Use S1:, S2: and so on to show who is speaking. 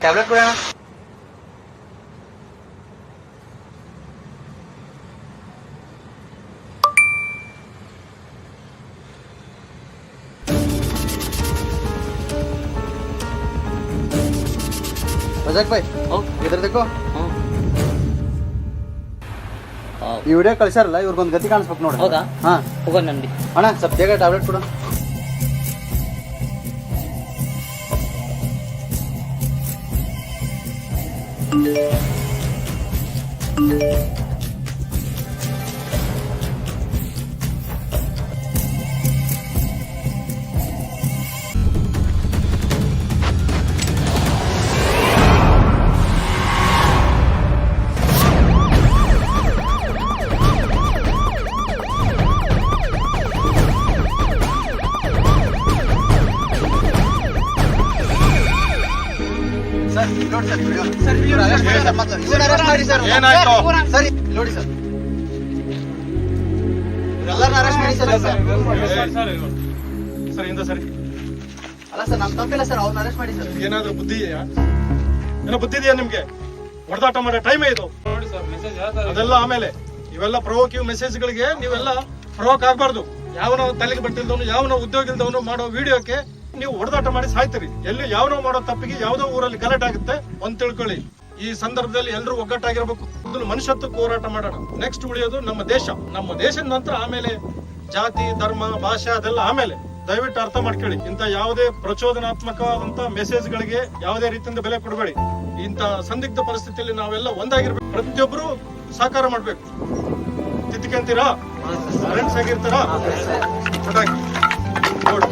S1: Tablet ಕೊಡೋಣ. रजक भाई इधर देखो ಈ ವಿಡಿಯೋ ಕಳಿಸಾರಲ್ಲ ಇವ್ರಿಗೊಂದು ಗತಿ ಕಾಣಿಸ್ಬೇಕು ನೋಡಿ.
S2: ಹೌದಾ?
S1: ಹಾ
S2: ಹೋಗೋಣ ನನ್ಗೆ.
S1: ಅಣ್ಣ ಸ್ವಲ್ಪ ಬೇಗ ಟ್ಯಾಬ್ಲೆಟ್ ಕೊಡು. ಸರ್ ನೋಡಿ ಸರ್ ವಿಡಿಯೋ ಸರ್ ಇವ್ರು ಅರೆಸ್ಟ್ ಮಾಡಿ ಸರ್ ಮತ್ತೆ ಇವ್ರು ಅರೆಸ್ಟ್ ಮಾಡಿ ಸರ್
S3: ಏನಾಯ್ತು
S1: ಸರ್ ನೋಡಿ ಸರ್ ಎಲ್ಲರನ್ನ ಅರೆಸ್ಟ್ ಮಾಡಿ ಸರ್
S3: ಸರ್ ಇಂದ ಸರಿ
S1: ಅಲ್ಲ ಸರ್ ನಮ್ಮ ತಪ್ಪಿಲ್ಲ ಸರ್ ಅವ್ರನ್ನ ಅರೆಸ್ಟ್ ಮಾಡಿ ಸರ್
S3: ಏನಾದ್ರೂ ಬುದ್ಧಿ ಇದೆಯಾ ಏನೋ ಬುದ್ಧಿ ಇದೆಯಾ ನಿಮ್ಗೆ ಹೊಡೆದಾಟ ಮಾಡೋ ಟೈಮೇ ಇದು
S4: ನೋಡಿ ಸರ್ ಮೆಸೇಜ್
S3: ಅದೆಲ್ಲ ಆಮೇಲೆ ಇವೆಲ್ಲ ಪ್ರೊವೋಕಿವ್ ಮೆಸೇಜ್ಗಳಿಗೆ ನೀವೆಲ್ಲ ಪ್ರೊವೋಕ್ ಆಗ್ಬಾರ್ದು ಯಾವನೋ ತಲೆಗೆ ಬಟ್ಟಿಲ್ದವನು ಯಾವನೋ ಉದ್ಯೋಗ ಇಲ್ದವನು ಮಾಡೋ ವಿಡಿಯೋಕ್ಕೆ ನೀವು ಹೊಡೆದಾಟ ಮಾಡಿ ಸಾಯ್ತೀರಿ ಎಲ್ಲಿ ಯಾವನೋ ಮಾಡೋ ತಪ್ಪಿಗೆ ಯಾವ್ದೋ ಊರಲ್ಲಿ ಗಲಾಟೆ ಆಗುತ್ತೆ ಅಂತ ತಿಳ್ಕೊಳ್ಳಿ ಈ ಸಂದರ್ಭದಲ್ಲಿ ಎಲ್ಲರೂ ಒಗ್ಗಟ್ಟಾಗಿರ್ಬೇಕು ಮೊದಲು ಮನುಷ್ಯತ್ವಕ್ಕೆ ಹೋರಾಟ ಮಾಡೋಣ ನೆಕ್ಸ್ಟ್ ಉಳಿಯೋದು ನಮ್ಮ ದೇಶ ನಮ್ಮ ದೇಶದ ನಂತರ ಆಮೇಲೆ ಜಾತಿ ಧರ್ಮ ಭಾಷೆ ಅದೆಲ್ಲ ಆಮೇಲೆ ದಯವಿಟ್ಟು ಅರ್ಥ ಮಾಡ್ಕೊಳ್ಳಿ ಇಂತ ಯಾವುದೇ ಪ್ರಚೋದನಾತ್ಮಕವಾದಂತ ಮೆಸೇಜ್ಗಳಿಗೆ ಯಾವುದೇ ರೀತಿಯಿಂದ ಬೆಲೆ ಕೊಡಬೇಡಿ ಇಂತ ಸಂದಿಗ್ಧ ಪರಿಸ್ಥಿತಿಯಲ್ಲಿ ನಾವೆಲ್ಲ ಒಂದಾಗಿರ್ಬೇಕು ಪ್ರತಿಯೊಬ್ಬರು ಸಹಕಾರ ಮಾಡ್ಬೇಕು ತಿದ್ಕೊಂತೀರಾ ಫ್ರೆಂಡ್ಸ್ ಆಗಿರ್ತಾರಾ ನೋಡಿ